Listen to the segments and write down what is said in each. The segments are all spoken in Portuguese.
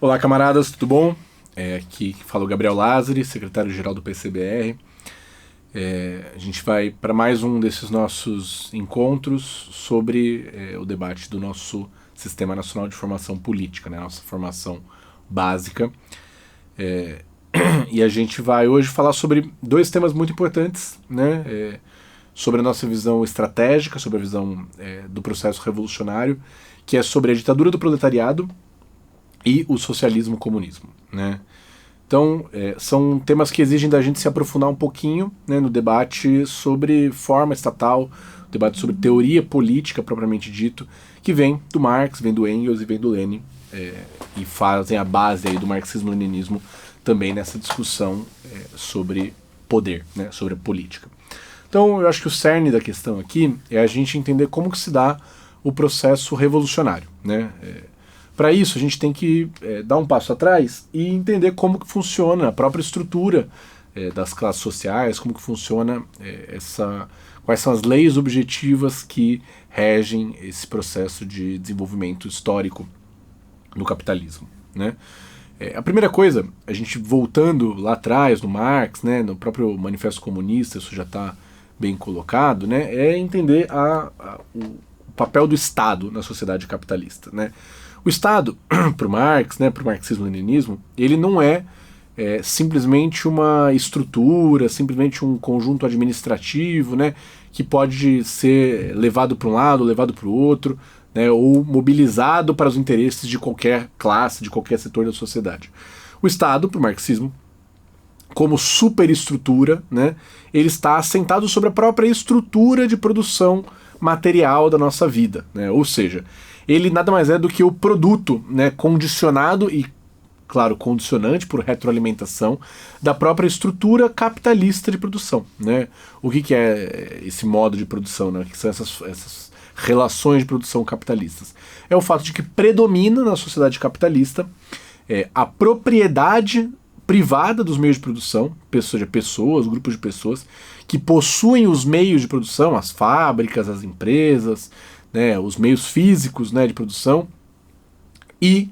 Olá, camaradas, tudo bom? Aqui fala o Gabriel Lázari, secretário-geral do PCBR. A gente vai para mais um desses nossos encontros sobre o debate do nosso Sistema Nacional de Formação Política, né, nossa formação básica. E a gente vai hoje falar sobre dois temas muito importantes, né, sobre a nossa visão estratégica, sobre a visão do processo revolucionário, que é sobre a ditadura do proletariado e o socialismo-comunismo, né? Então, são temas que exigem da gente se aprofundar um pouquinho, né, no debate sobre forma estatal, debate sobre teoria política propriamente dito, que vem do Marx, vem do Engels e vem do Lenin, e fazem a base aí do marxismo-leninismo também nessa discussão sobre poder, né, sobre a política. Então, eu acho que o cerne da questão aqui é a gente entender como que se dá o processo revolucionário, né? Para isso, a gente tem que dar um passo atrás e entender como que funciona a própria estrutura das classes sociais, como que funciona quais são as leis objetivas que regem esse processo de desenvolvimento histórico no capitalismo, né? A primeira coisa, a gente voltando lá atrás, no Marx, né, no próprio Manifesto Comunista, isso já está bem colocado, né, é entender o papel do Estado na sociedade capitalista, né? O Estado, para o Marx, né, para o marxismo-leninismo, ele não é simplesmente uma estrutura, simplesmente um conjunto administrativo, né, que pode ser levado para um lado, levado para o outro, né, ou mobilizado para os interesses de qualquer classe, de qualquer setor da sociedade. O Estado, para o marxismo, como superestrutura, né, ele está assentado sobre a própria estrutura de produção material da nossa vida, né, ou seja, ele nada mais é do que o produto, né, condicionado e, claro, condicionante por retroalimentação da própria estrutura capitalista de produção, né? O que é esse modo de produção, né? O que são essas relações de produção capitalistas? É o fato de que predomina na sociedade capitalista a propriedade privada dos meios de produção, pessoas, grupos de pessoas que possuem os meios de produção, as fábricas, as empresas, né, os meios físicos, né, de produção, e,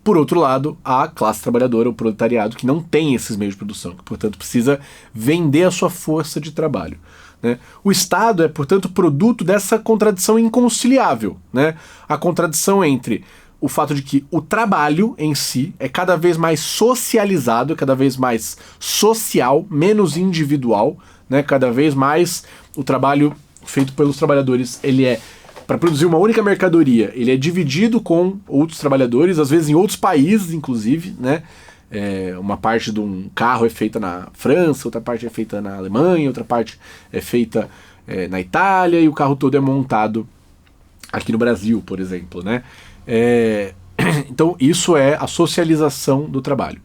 por outro lado, a classe trabalhadora, o proletariado, que não tem esses meios de produção, que, portanto, precisa vender a sua força de trabalho, né? O Estado é, portanto, produto dessa contradição inconciliável, né? A contradição entre o fato de que o trabalho em si é cada vez mais socializado, cada vez mais social, menos individual, né? Cada vez mais o trabalho feito pelos trabalhadores, ele é para produzir uma única mercadoria, ele é dividido com outros trabalhadores, às vezes em outros países, inclusive, né? Uma parte de um carro é feita na França, outra parte é feita na Alemanha, outra parte é feita na Itália, e o carro todo é montado aqui no Brasil, por exemplo, né? Então isso é a socialização do trabalho.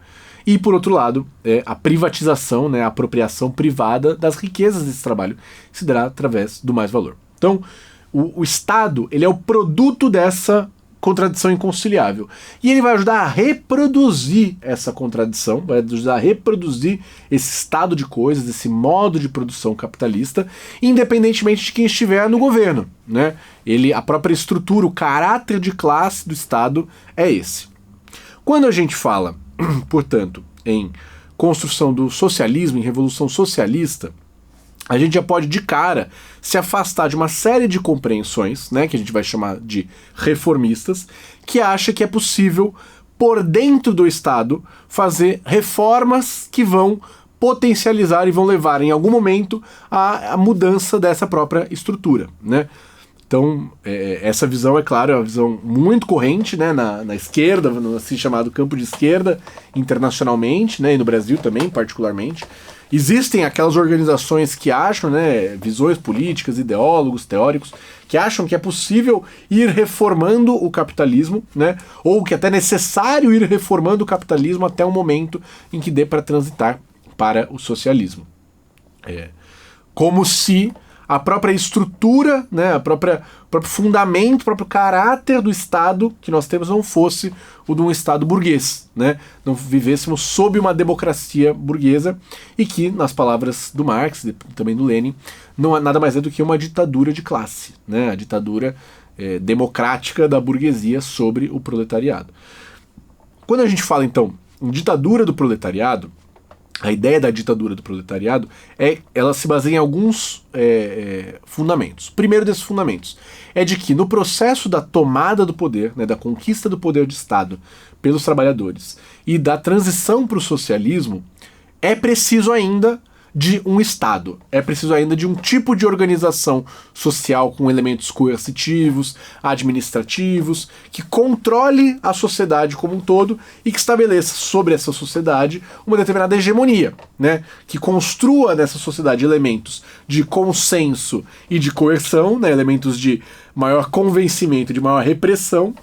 E, por outro lado, a privatização, né, a apropriação privada das riquezas desse trabalho se dará através do mais-valor. Então, o Estado, ele é o produto dessa contradição inconciliável. E ele vai ajudar a reproduzir essa contradição, vai ajudar a reproduzir esse estado de coisas, esse modo de produção capitalista, independentemente de quem estiver no governo, né? A própria estrutura, o caráter de classe do Estado é esse. Quando a gente fala, portanto, em construção do socialismo, em revolução socialista, a gente já pode, de cara, se afastar de uma série de compreensões, né, que a gente vai chamar de reformistas, que acha que é possível, por dentro do Estado, fazer reformas que vão potencializar e vão levar, em algum momento, à mudança dessa própria estrutura, né? Então, essa visão, é claro, é uma visão muito corrente, né, na esquerda, no assim chamado campo de esquerda, internacionalmente, né, e no Brasil também, particularmente. Existem aquelas organizações que acham, né, visões políticas, ideólogos, teóricos, que acham que é possível ir reformando o capitalismo, né, ou que é até necessário ir reformando o capitalismo até o momento em que dê para transitar para o socialismo. Como se a própria estrutura, né, o próprio fundamento, o próprio caráter do Estado que nós temos não fosse o de um Estado burguês, né? Não vivêssemos sob uma democracia burguesa e que, nas palavras do Marx e também do Lenin, não é nada mais do que uma ditadura de classe, né? A ditadura democrática da burguesia sobre o proletariado. Quando a gente fala, então, em ditadura do proletariado, a ideia da ditadura do proletariado ela se baseia em alguns fundamentos. O primeiro desses fundamentos é de que no processo da tomada do poder, né, da conquista do poder de Estado pelos trabalhadores e da transição para o socialismo, é preciso ainda de um Estado, é preciso ainda de um tipo de organização social com elementos coercitivos, administrativos, que controle a sociedade como um todo e que estabeleça sobre essa sociedade uma determinada hegemonia, né? Que construa nessa sociedade elementos de consenso e de coerção, né? Elementos de maior convencimento, de maior repressão,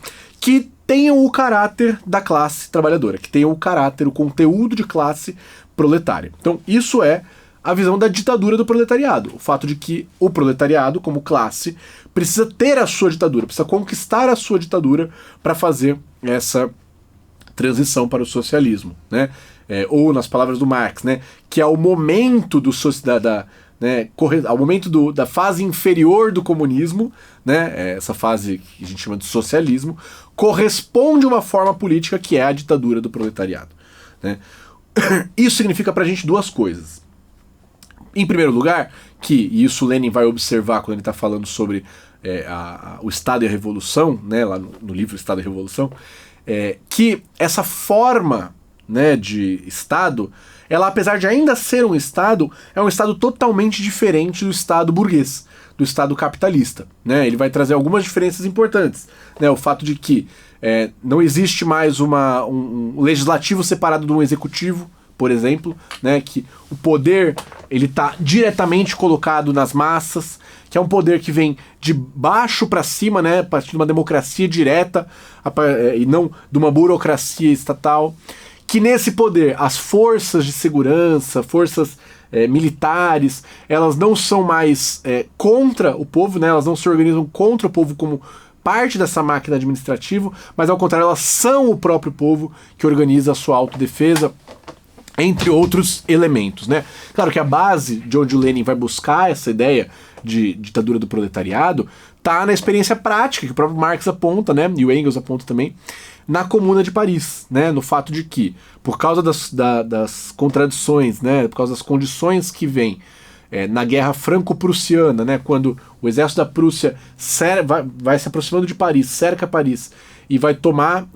que tenham o caráter da classe trabalhadora, que tenham o caráter, o conteúdo de classe proletária. Então, isso é a visão da ditadura do proletariado. O fato de que o proletariado, como classe, precisa ter a sua ditadura, precisa conquistar a sua ditadura para fazer essa transição para o socialismo, né? Ou, nas palavras do Marx, né, que é o momento ao momento da fase inferior do comunismo, né, essa fase que a gente chama de socialismo, corresponde a uma forma política que é a ditadura do proletariado, né? Isso significa pra gente duas coisas. Em primeiro lugar, e isso Lenin vai observar quando ele está falando sobre o Estado e a Revolução, né, lá no livro Estado e a Revolução, que essa forma, né, de Estado, ela, apesar de ainda ser um Estado, é um Estado totalmente diferente do Estado burguês, do Estado capitalista, né? Ele vai trazer algumas diferenças importantes, né? O fato de que não existe mais um legislativo separado de um executivo, por exemplo, né, que o poder ele está diretamente colocado nas massas, que é um poder que vem de baixo para cima, né, a partir de uma democracia direta e não de uma burocracia estatal, que nesse poder as forças de segurança, forças militares, elas não são mais contra o povo, né, elas não se organizam contra o povo como parte dessa máquina administrativa, mas ao contrário, elas são o próprio povo que organiza a sua autodefesa, entre outros elementos, né? Claro que a base de onde o Lenin vai buscar essa ideia de ditadura do proletariado tá na experiência prática, que o próprio Marx aponta, né? E o Engels aponta também, na Comuna de Paris, né? No fato de que, por causa das contradições, né? Por causa das condições que vêm na Guerra Franco-Prussiana, né? Quando o exército da Prússia vai se aproximando de Paris, cerca Paris e vai tomar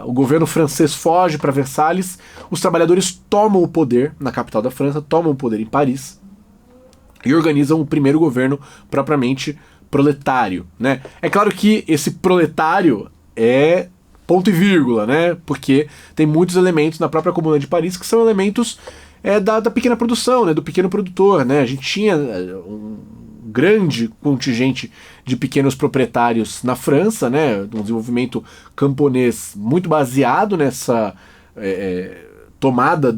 o governo francês foge para Versalhes, os trabalhadores tomam o poder na capital da França, tomam o poder em Paris e organizam o primeiro governo propriamente proletário, né? É claro que esse proletário é ponto e vírgula, né? Porque tem muitos elementos na própria Comuna de Paris que são elementos da pequena produção, né? Do pequeno produtor, né? A gente tinha um grande contingente de pequenos proprietários na França, né, um desenvolvimento camponês muito baseado nessa tomada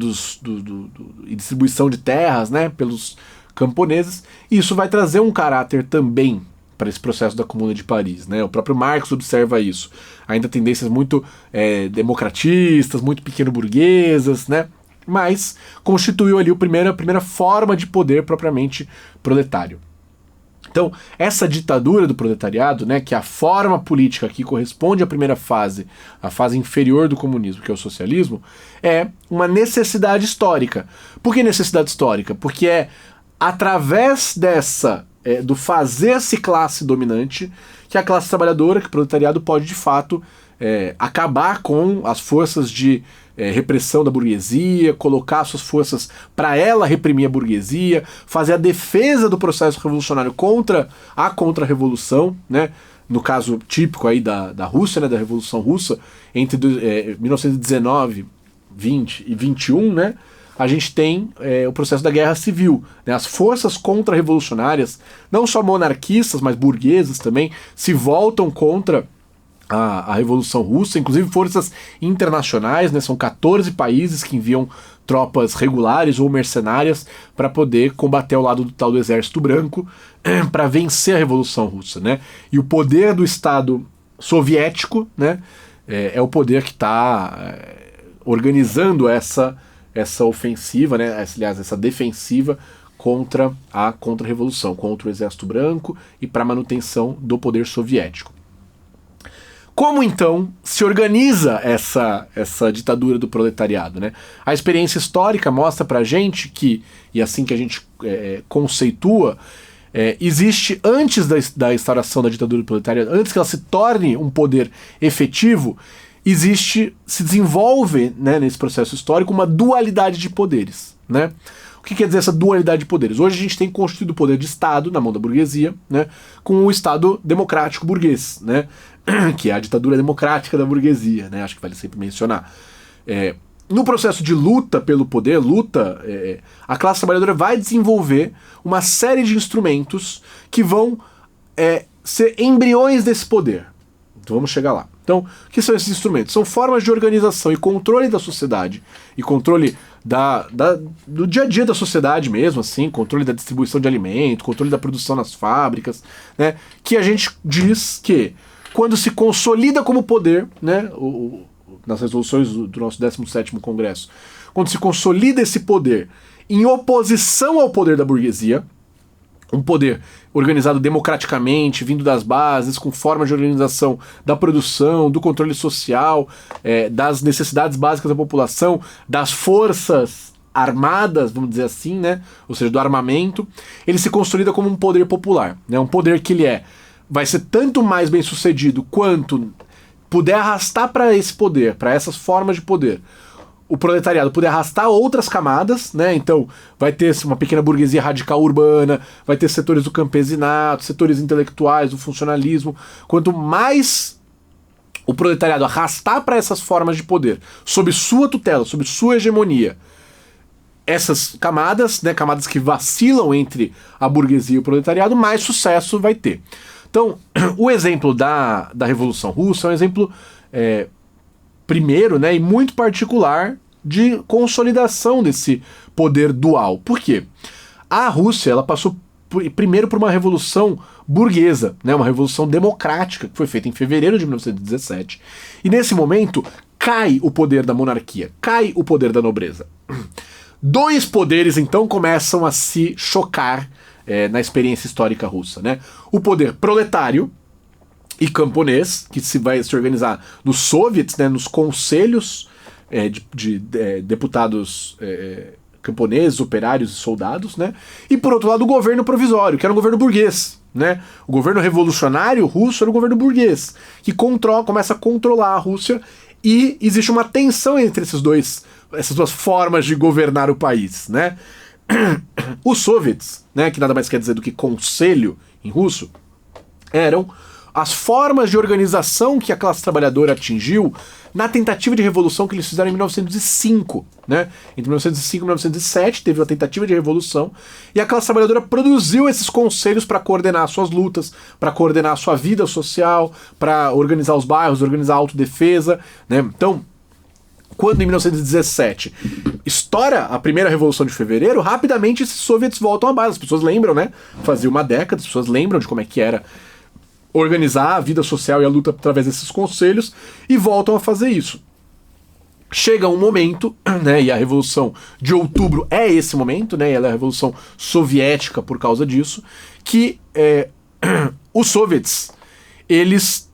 e distribuição de terras, né, pelos camponeses, e isso vai trazer um caráter também para esse processo da Comuna de Paris, né? O próprio Marx observa isso, ainda tendências muito democratistas, muito pequeno-burguesas, né, mas constituiu ali a primeira forma de poder propriamente proletário. Então, essa ditadura do proletariado, né, que é a forma política que corresponde à primeira fase, a fase inferior do comunismo, que é o socialismo, é uma necessidade histórica. Por que necessidade histórica? Porque é através do fazer-se classe dominante que a classe trabalhadora, que o proletariado pode de fato acabar com as forças de repressão da burguesia, colocar suas forças para ela reprimir a burguesia, fazer a defesa do processo revolucionário contra a contra-revolução, né? No caso típico aí da Rússia, né, da Revolução Russa, entre 1919, 20 e 21, né, a gente tem o processo da Guerra Civil, né? As forças contra-revolucionárias, não só monarquistas, mas burguesas também, se voltam contra a Revolução Russa, inclusive forças internacionais, né? São 14 países que enviam tropas regulares ou mercenárias para poder combater ao lado do tal do Exército Branco para vencer a Revolução Russa, né? E o poder do Estado soviético, né, é o poder que está organizando essa ofensiva, né? Aliás, essa defensiva contra a contra-revolução, contra o Exército Branco e para a manutenção do poder soviético. Como então se organiza essa ditadura do proletariado, né? A experiência histórica mostra pra gente que, e assim que a gente conceitua, existe antes da instauração da ditadura do proletariado, antes que ela se torne um poder efetivo, se desenvolve, né, nesse processo histórico uma dualidade de poderes, né? O que quer dizer essa dualidade de poderes? Hoje a gente tem constituído o poder de Estado na mão da burguesia, né, com o Estado democrático burguês, né, que é a ditadura democrática da burguesia, né, acho que vale sempre mencionar. No processo de luta pelo poder, a classe trabalhadora vai desenvolver uma série de instrumentos que vão ser embriões desse poder. Então vamos chegar lá. Então, o que são esses instrumentos? São formas de organização e controle da sociedade, e controle do dia a dia da sociedade mesmo, assim, controle da distribuição de alimento, controle da produção nas fábricas, né, que a gente diz que, quando se consolida como poder, né, nas resoluções do nosso 17º Congresso, quando se consolida esse poder em oposição ao poder da burguesia, um poder organizado democraticamente, vindo das bases, com formas de organização da produção, do controle social, das necessidades básicas da população, das forças armadas, vamos dizer assim, né? Ou seja, do armamento, ele se consolida como um poder popular, né? Um poder que vai ser tanto mais bem sucedido quanto puder arrastar para esse poder, para essas formas de poder, o proletariado puder arrastar outras camadas, né? Então vai ter uma pequena burguesia radical urbana, vai ter setores do campesinato, setores intelectuais, do funcionalismo. Quanto mais o proletariado arrastar para essas formas de poder, sob sua tutela, sob sua hegemonia, essas camadas, né, camadas que vacilam entre a burguesia e o proletariado, mais sucesso vai ter. Então, o exemplo da Revolução Russa é um exemplo primeiro, né, e muito particular de consolidação desse poder dual. Por quê? A Rússia, ela passou primeiro por uma revolução burguesa, né, uma revolução democrática, que foi feita em fevereiro de 1917, e nesse momento cai o poder da monarquia, cai o poder da nobreza. Dois poderes, então, começam a se chocar na experiência histórica russa, né? O poder proletário e camponês, que vai se organizar nos soviets, né, nos conselhos de deputados camponeses, operários e soldados, né? E por outro lado o governo provisório, que era um governo burguês, né? O governo revolucionário russo era um governo burguês, que começa a controlar a Rússia, e existe uma tensão entre essas duas formas de governar o país, né? Os soviets, né, que nada mais quer dizer do que conselho em russo, eram as formas de organização que a classe trabalhadora atingiu na tentativa de revolução que eles fizeram em 1905, né? Entre 1905 e 1907 teve uma tentativa de revolução, e a classe trabalhadora produziu esses conselhos para coordenar suas lutas, para coordenar a sua vida social, para organizar os bairros, organizar a autodefesa, né? Então, quando em 1917 estoura a primeira Revolução de Fevereiro, rapidamente esses soviets voltam à base. As pessoas lembram, né? Fazia uma década, as pessoas lembram de como é que era organizar a vida social e a luta através desses conselhos, e voltam a fazer isso. Chega um momento, né, e a Revolução de Outubro é esse momento, né, ela é a Revolução Soviética por causa disso, que os soviets, eles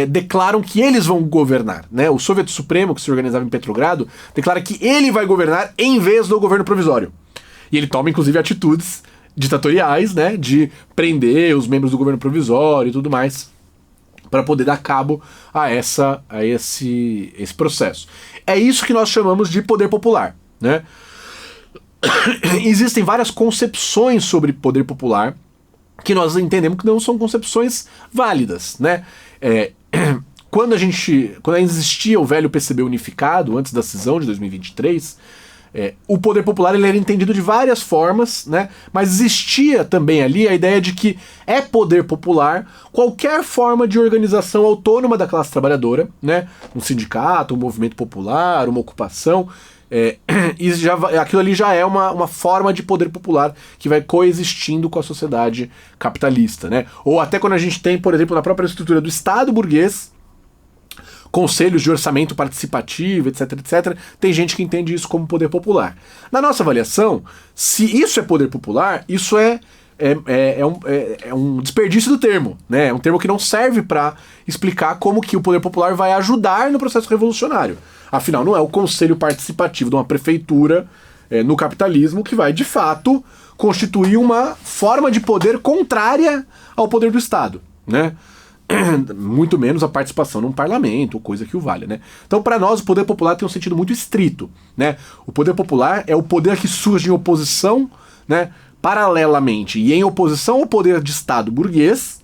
declaram que eles vão governar, né? O Soviet Supremo, que se organizava em Petrogrado, declara que ele vai governar em vez do governo provisório. E ele toma, inclusive, atitudes ditatoriais, né, de prender os membros do governo provisório e tudo mais, para poder dar cabo a esse processo. É isso que nós chamamos de poder popular, né? Existem várias concepções sobre poder popular que nós entendemos que não são concepções válidas, né? Quando existia o velho PCB unificado, antes da cisão de 2023, o poder popular ele era entendido de várias formas, né? Mas existia também ali a ideia de que é poder popular qualquer forma de organização autônoma da classe trabalhadora, né? Um sindicato, um movimento popular, uma ocupação, aquilo ali já é uma forma de poder popular que vai coexistindo com a sociedade capitalista, né? Ou até quando a gente tem, por exemplo, na própria estrutura do Estado burguês, conselhos de orçamento participativo, etc, etc, tem gente que entende isso como poder popular. Na nossa avaliação, se isso é poder popular, isso é é um desperdício do termo, né? É um termo que não serve para explicar como que o poder popular vai ajudar no processo revolucionário. Afinal, não é o conselho participativo de uma prefeitura no capitalismo que vai, de fato, constituir uma forma de poder contrária ao poder do Estado, né? Muito menos a participação num parlamento, ou coisa que o valha, né? Então, para nós, o poder popular tem um sentido muito estrito, né? O poder popular é o poder que surge em oposição, né, paralelamente e em oposição ao poder de Estado burguês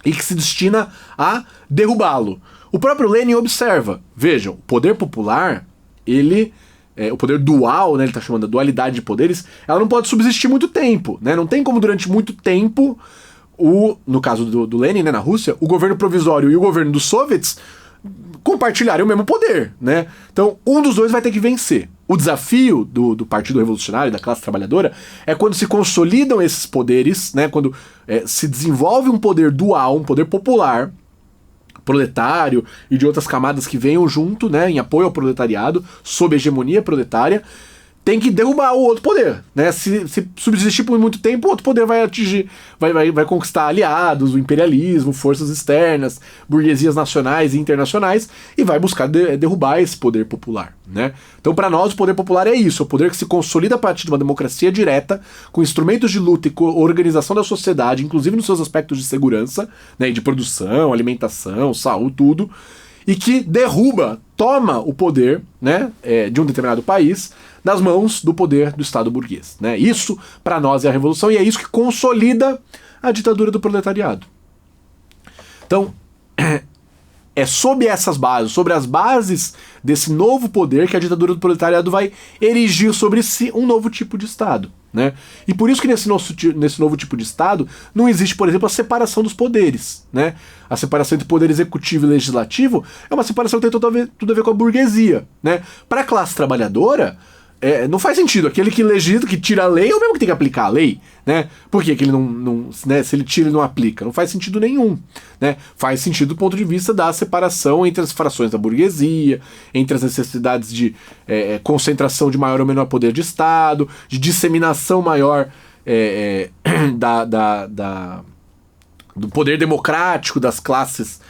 e que se destina a derrubá-lo. O próprio Lenin observa, vejam, o poder popular, o poder dual, né, ele está chamando de dualidade de poderes, ela não pode subsistir muito tempo, né? Não tem como durante muito tempo no caso do Lenin, né, na Rússia, o governo provisório e o governo dos soviets compartilharem o mesmo poder, né? Então, um dos dois vai ter que vencer. O desafio do Partido Revolucionário, da classe trabalhadora, é quando se consolidam esses poderes, né? Quando se desenvolve um poder dual, um poder popular, proletário e de outras camadas que venham junto, né, em apoio ao proletariado, sob a hegemonia proletária, tem que derrubar o outro poder, né? Se subsistir por muito tempo, o outro poder vai atingir, vai conquistar aliados, o imperialismo, forças externas, burguesias nacionais e internacionais, e vai buscar derrubar esse poder popular, né? Então, para nós, o poder popular é isso, é o poder que se consolida a partir de uma democracia direta, com instrumentos de luta e organização da sociedade, inclusive nos seus aspectos de segurança, né, de produção, alimentação, saúde, tudo, e que toma o poder, né, de um determinado país nas mãos do poder do Estado burguês, né? Isso, para nós, é a revolução e é isso que consolida a ditadura do proletariado. Então, é sob essas bases, sobre as bases desse novo poder que a ditadura do proletariado vai erigir sobre si um novo tipo de Estado, né? E por isso que nesse novo tipo de Estado não existe, por exemplo, a separação dos poderes, né? A separação entre poder executivo e legislativo é uma separação que tem tudo a ver com a burguesia, né? Para a classe trabalhadora, não faz sentido. Aquele que legisla, que tira a lei, é o mesmo que tem que aplicar a lei, né? Por que ele não né, se ele tira e não aplica? Não faz sentido nenhum, né? Faz sentido do ponto de vista da separação entre as frações da burguesia, entre as necessidades de concentração de maior ou menor poder de Estado, de disseminação maior do poder democrático das classes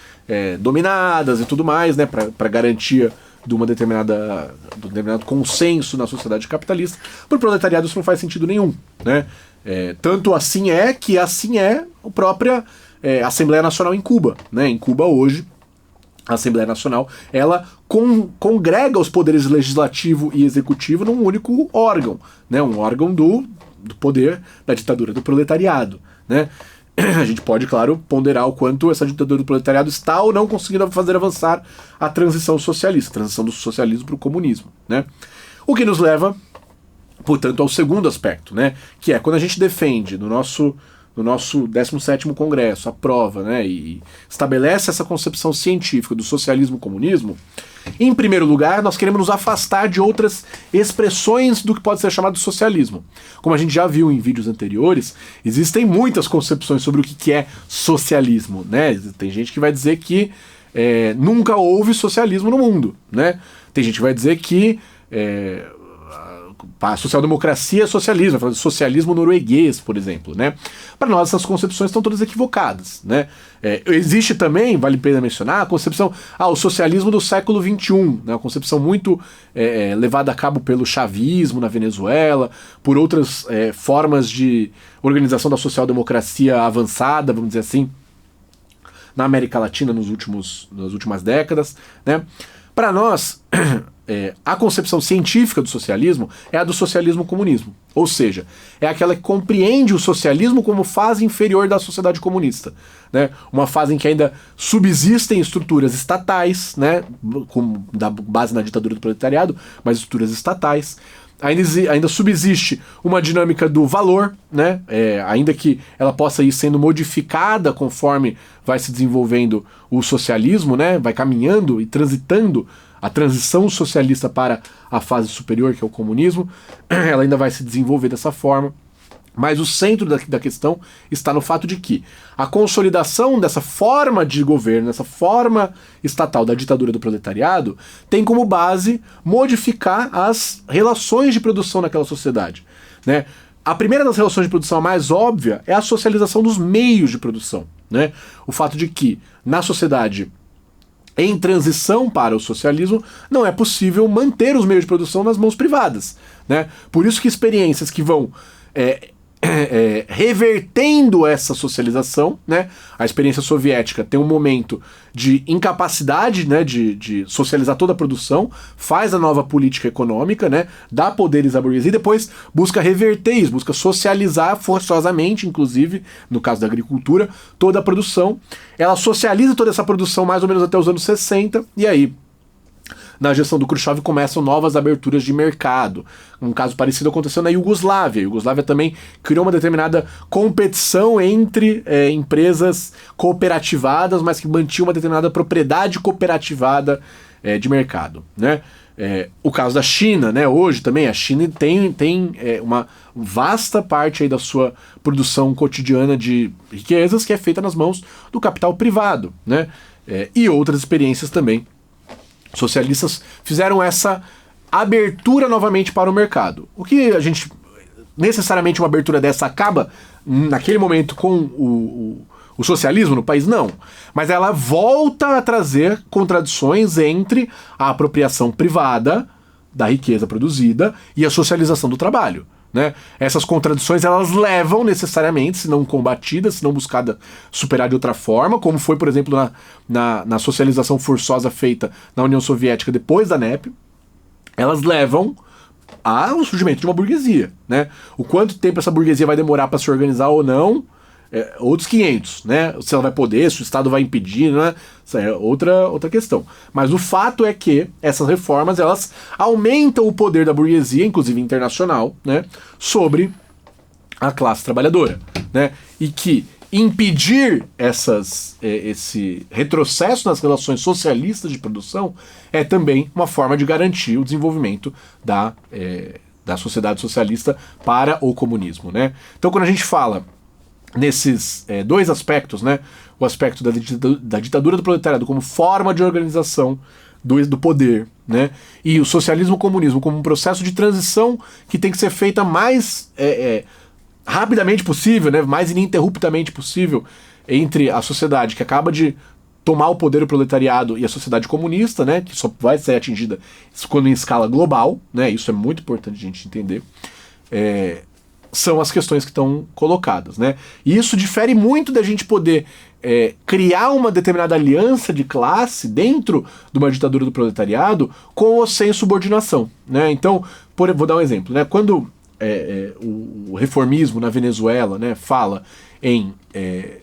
dominadas e tudo mais, né? Para garantia de um determinado consenso na sociedade capitalista. Para o proletariado isso não faz sentido nenhum, né? Tanto assim é a própria Assembleia Nacional em Cuba, né? Em Cuba hoje, a Assembleia Nacional, ela congrega os poderes legislativo e executivo num único órgão, né? Um órgão do poder da ditadura do proletariado, né? A gente pode, claro, ponderar o quanto essa ditadura do proletariado está ou não conseguindo fazer avançar a transição socialista, a transição do socialismo para o comunismo, né? O que nos leva, portanto, ao segundo aspecto, né? Que é quando a gente defende no nosso 17º Congresso, aprova, né, e estabelece essa concepção científica do socialismo e comunismo, em primeiro lugar, nós queremos nos afastar de outras expressões do que pode ser chamado de socialismo. Como a gente já viu em vídeos anteriores, existem muitas concepções sobre o que é socialismo, né? Tem gente que vai dizer que nunca houve socialismo no mundo, né? Tem gente que vai dizer que a social-democracia é socialismo, falando de socialismo norueguês, por exemplo, né? Para nós essas concepções estão todas equivocadas, né? Existe também, vale a pena mencionar, a concepção, o socialismo do século XXI, né? Uma concepção muito levada a cabo pelo chavismo na Venezuela, por outras formas de organização da social-democracia avançada, vamos dizer assim, na América Latina nas últimas décadas, né? Para nós, a concepção científica do socialismo é a do socialismo-comunismo. Ou seja, é aquela que compreende o socialismo como fase inferior da sociedade comunista, né? Uma fase em que ainda subsistem estruturas estatais, né? Com base na ditadura do proletariado, mas estruturas estatais. Ainda subsiste uma dinâmica do valor, né? Ainda que ela possa ir sendo modificada conforme vai se desenvolvendo o socialismo, né? Vai caminhando e transitando a transição socialista para a fase superior, que é o comunismo, ela ainda vai se desenvolver dessa forma. Mas o centro da questão está no fato de que a consolidação dessa forma de governo, dessa forma estatal da ditadura do proletariado, tem como base modificar as relações de produção naquela sociedade, né? A primeira das relações de produção, a mais óbvia, é a socialização dos meios de produção, né? O fato de que, na sociedade em transição para o socialismo, não é possível manter os meios de produção nas mãos privadas, né? Por isso que experiências que vão revertendo essa socialização, né? A experiência soviética tem um momento de incapacidade, né, de socializar toda a produção, faz a nova política econômica, né, dá poderes à burguesia e depois busca reverter isso, busca socializar forçosamente, inclusive, no caso da agricultura, toda a produção. Ela socializa toda essa produção mais ou menos até os anos 60, e aí, na gestão do Khrushchev, começam novas aberturas de mercado. Um caso parecido aconteceu na Iugoslávia. A Iugoslávia também criou uma determinada competição entre empresas cooperativadas, mas que mantinham uma determinada propriedade cooperativada de mercado, né? O caso da China, né? Hoje também a China tem uma vasta parte aí da sua produção cotidiana de riquezas que é feita nas mãos do capital privado, né? E outras experiências também socialistas fizeram essa abertura novamente para o mercado. O que a gente, necessariamente uma abertura dessa acaba naquele momento com o socialismo no país? Não. Mas ela volta a trazer contradições entre a apropriação privada da riqueza produzida e a socialização do trabalho, né? Essas contradições elas levam necessariamente, se não combatida, se não buscada superar de outra forma, como foi, por exemplo, na socialização forçosa feita na União Soviética depois da NEP, elas levam ao surgimento de uma burguesia, né? O quanto tempo essa burguesia vai demorar para se organizar ou não, outros 500, né? Se ela vai poder, se o Estado vai impedir, né? Isso é outra questão. Mas o fato é que essas reformas, elas aumentam o poder da burguesia, inclusive internacional, né? Sobre a classe trabalhadora, né? E que impedir esse retrocesso nas relações socialistas de produção é também uma forma de garantir o desenvolvimento da sociedade socialista para o comunismo, né? Então, quando a gente fala nesses dois aspectos, né? O aspecto da ditadura do proletariado como forma de organização do poder, né? E o socialismo e o comunismo como um processo de transição que tem que ser feita mais rapidamente possível, né? Mais ininterruptamente possível entre a sociedade que acaba de tomar o poder do proletariado e a sociedade comunista, né? Que só vai ser atingida quando em escala global, né? Isso é muito importante a gente entender. São as questões que estão colocadas, né? E isso difere muito da gente poder criar uma determinada aliança de classe dentro de uma ditadura do proletariado com ou sem subordinação, né? Então, vou dar um exemplo, né? Quando o reformismo na Venezuela, né, fala em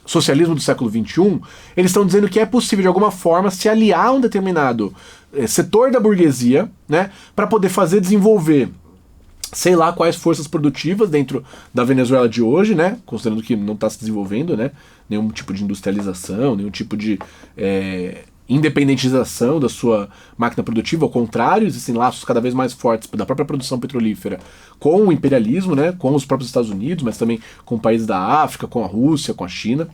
socialismo do século XXI, eles estão dizendo que é possível de alguma forma se aliar a um determinado setor da burguesia, né, para poder desenvolver sei lá quais forças produtivas dentro da Venezuela de hoje, né? Considerando que não está se desenvolvendo, né? Nenhum tipo de industrialização, nenhum tipo de independentização da sua máquina produtiva. Ao contrário, existem laços cada vez mais fortes da própria produção petrolífera com o imperialismo, né? Com os próprios Estados Unidos, mas também com países da África, com a Rússia, com a China.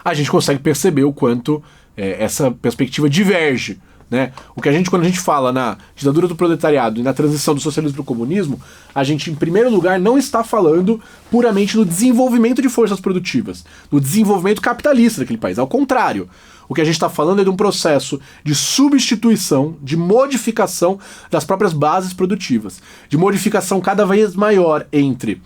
A gente consegue perceber o quanto essa perspectiva diverge, né? Quando a gente fala na ditadura do proletariado e na transição do socialismo para o comunismo, a gente, em primeiro lugar, não está falando puramente no desenvolvimento de forças produtivas, no desenvolvimento capitalista daquele país. Ao contrário, o que a gente está falando é de um processo de substituição, de modificação das próprias bases produtivas, de modificação cada vez maior entre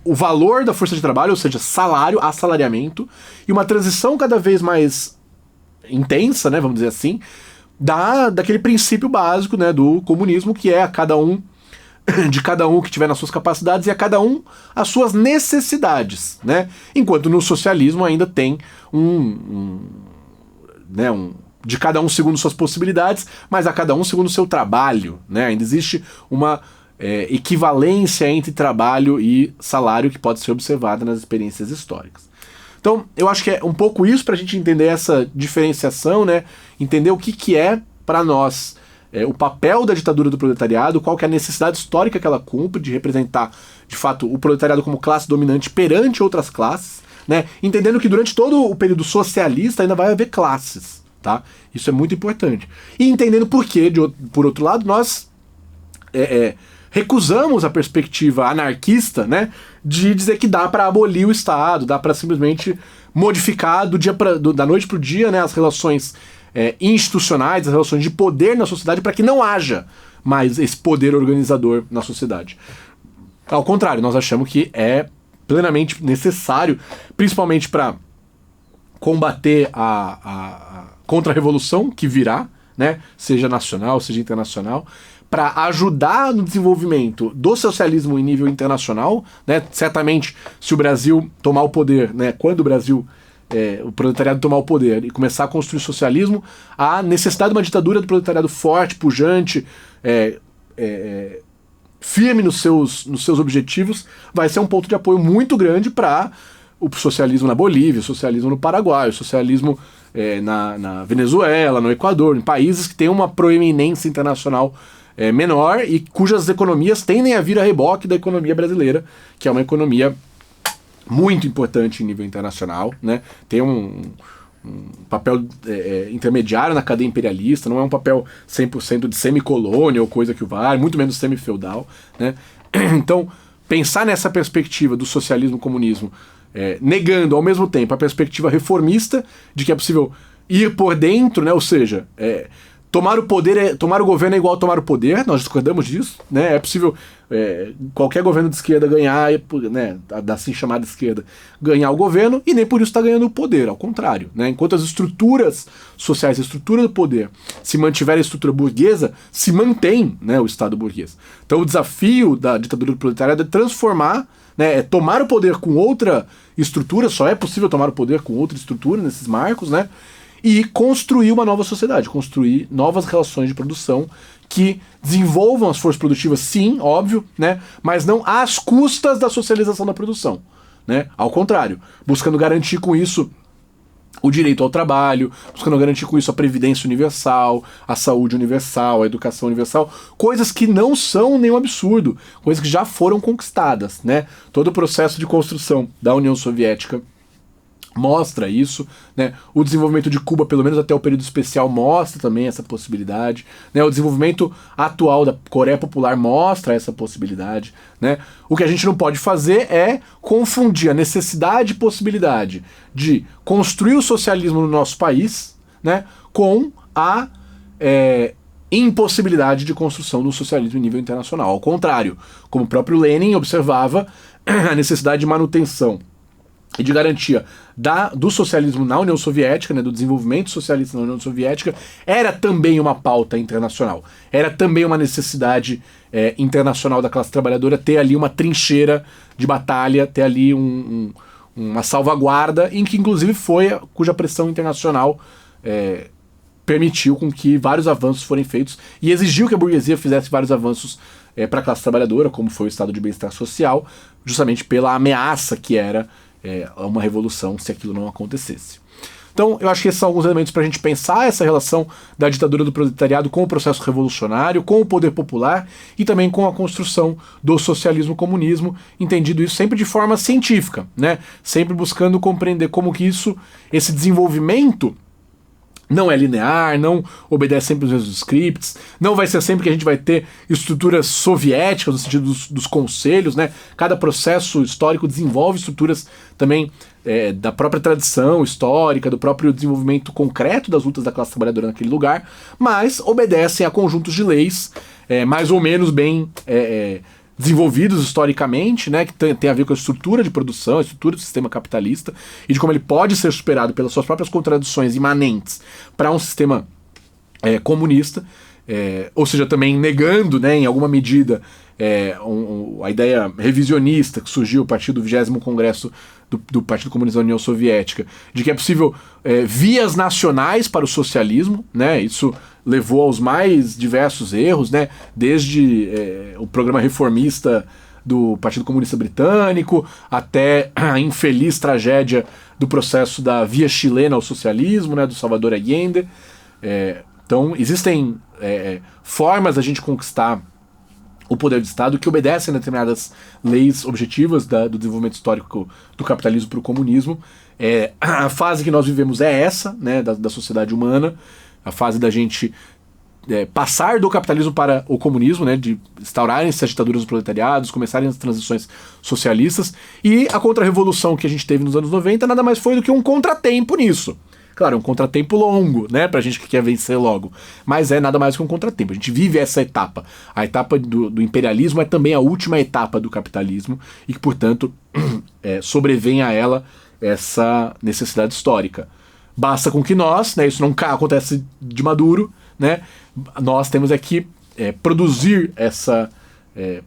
o valor da força de trabalho, ou seja, salário, assalariamento, e uma transição cada vez mais intensa, né, vamos dizer assim, daquele princípio básico, né, do comunismo, que é de cada um que tiver nas suas capacidades e a cada um as suas necessidades, né? Enquanto no socialismo ainda tem de cada um segundo suas possibilidades, mas a cada um segundo o seu trabalho, né? Ainda existe uma equivalência entre trabalho e salário que pode ser observada nas experiências históricas. Então, eu acho que é um pouco isso para a gente entender essa diferenciação, né? Entender o que é, para nós, o papel da ditadura do proletariado, qual que é a necessidade histórica que ela cumpre de representar, de fato, o proletariado como classe dominante perante outras classes, né? Entendendo que durante todo o período socialista ainda vai haver classes, tá? Isso é muito importante. E entendendo por que, por outro lado, nós recusamos a perspectiva anarquista, né, de dizer que dá para abolir o Estado, dá para simplesmente modificar da noite para o dia, né, as relações institucionais, as relações de poder na sociedade, para que não haja mais esse poder organizador na sociedade. Ao contrário, nós achamos que é plenamente necessário, principalmente para combater a contra-revolução que virá, né, seja nacional, seja internacional, para ajudar no desenvolvimento do socialismo em nível internacional, né? Certamente, se o Brasil tomar o poder, né, quando o Brasil, o proletariado tomar o poder e começar a construir o socialismo, a necessidade de uma ditadura do proletariado forte, pujante, firme nos seus objetivos, vai ser um ponto de apoio muito grande para o socialismo na Bolívia, o socialismo no Paraguai, o socialismo na Venezuela, no Equador, em países que têm uma proeminência internacional menor e cujas economias tendem a vir a reboque da economia brasileira, que é uma economia muito importante em nível internacional, né? Tem um papel intermediário na cadeia imperialista, não é um papel 100% de semicolônia ou coisa que o vale, muito menos semi-feudal, né? Então, pensar nessa perspectiva do socialismo-comunismo, negando ao mesmo tempo a perspectiva reformista de que é possível ir por dentro, né? Ou seja, tomar o governo é igual a tomar o poder, nós discordamos disso, né? É possível qualquer governo de esquerda ganhar, né, da assim chamada esquerda, ganhar o governo e nem por isso está ganhando o poder, ao contrário, né? Enquanto as estruturas sociais, a estrutura do poder se mantiver a estrutura burguesa, se mantém, né, o Estado burguês. Então o desafio da ditadura do proletariado é transformar, né, tomar o poder com outra estrutura, só é possível tomar o poder com outra estrutura nesses marcos, né? E construir uma nova sociedade, construir novas relações de produção que desenvolvam as forças produtivas, sim, óbvio, né, mas não às custas da socialização da produção, né? Ao contrário, buscando garantir com isso o direito ao trabalho, buscando garantir com isso a previdência universal, a saúde universal, a educação universal, coisas que não são nenhum absurdo, coisas que já foram conquistadas, né? Todo o processo de construção da União Soviética mostra isso, né? O desenvolvimento de Cuba, pelo menos até o período especial, mostra também essa possibilidade, né? O desenvolvimento atual da Coreia Popular mostra essa possibilidade, né? O que a gente não pode fazer é confundir a necessidade e possibilidade de construir o socialismo no nosso país, né, com a impossibilidade de construção do socialismo em nível internacional. Ao contrário, como o próprio Lenin observava, a necessidade de manutenção e de garantia do socialismo na União Soviética, né, do desenvolvimento socialista na União Soviética, era também uma pauta internacional. Era também uma necessidade internacional da classe trabalhadora ter ali uma trincheira de batalha, ter ali uma salvaguarda, em que inclusive cuja pressão internacional permitiu com que vários avanços forem feitos e exigiu que a burguesia fizesse vários avanços para a classe trabalhadora, como foi o estado de bem-estar social, justamente pela ameaça que era uma revolução se aquilo não acontecesse. Então, eu acho que esses são alguns elementos para a gente pensar essa relação da ditadura do proletariado com o processo revolucionário, com o poder popular e também com a construção do socialismo-comunismo, entendido isso sempre de forma científica, né? Sempre buscando compreender como que esse desenvolvimento não é linear, não obedece sempre os mesmos scripts, não vai ser sempre que a gente vai ter estruturas soviéticas, no sentido dos conselhos, né? Cada processo histórico desenvolve estruturas também da própria tradição histórica, do próprio desenvolvimento concreto das lutas da classe trabalhadora naquele lugar, mas obedecem a conjuntos de leis mais ou menos bem desenvolvidos historicamente, né, que tem a ver com a estrutura de produção, a estrutura do sistema capitalista e de como ele pode ser superado pelas suas próprias contradições imanentes para um sistema comunista, ou seja, também negando, né, em alguma medida a ideia revisionista que surgiu a partir do 20º Congresso do Partido Comunista da União Soviética, de que é possível vias nacionais para o socialismo, né? Isso levou aos mais diversos erros, né? Desde o programa reformista do Partido Comunista Britânico até a infeliz tragédia do processo da via chilena ao socialismo, né? Do Salvador Allende. Então existem formas da gente conquistar o poder do Estado que obedecem a determinadas leis objetivas do desenvolvimento histórico do capitalismo para o comunismo. A fase que nós vivemos é essa, né, da sociedade humana, a fase da gente passar do capitalismo para o comunismo, né, de instaurarem-se as ditaduras dos proletariados, começarem as transições socialistas, e a contra-revolução que a gente teve nos anos 90 nada mais foi do que um contratempo nisso. Claro, um contratempo longo, né, pra gente que quer vencer logo, mas é nada mais que um contratempo. A gente vive essa etapa. A etapa do imperialismo é também a última etapa do capitalismo e que, portanto, sobrevém a ela essa necessidade histórica. Basta com que nós, né, isso não acontece de maduro, né, nós temos aqui produzir essa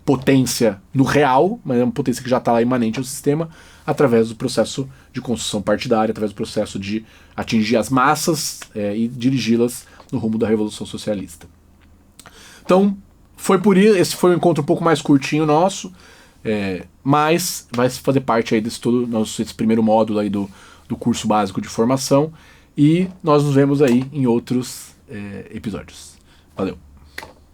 potência no real, mas é uma potência que já está lá imanente ao sistema, através do processo de construção partidária, através do processo de atingir as massas e dirigi-las no rumo da Revolução Socialista. Então, esse foi um encontro um pouco mais curtinho nosso, mas vai fazer parte aí desse esse primeiro módulo aí do curso básico de formação, e nós nos vemos aí em outros episódios. Valeu!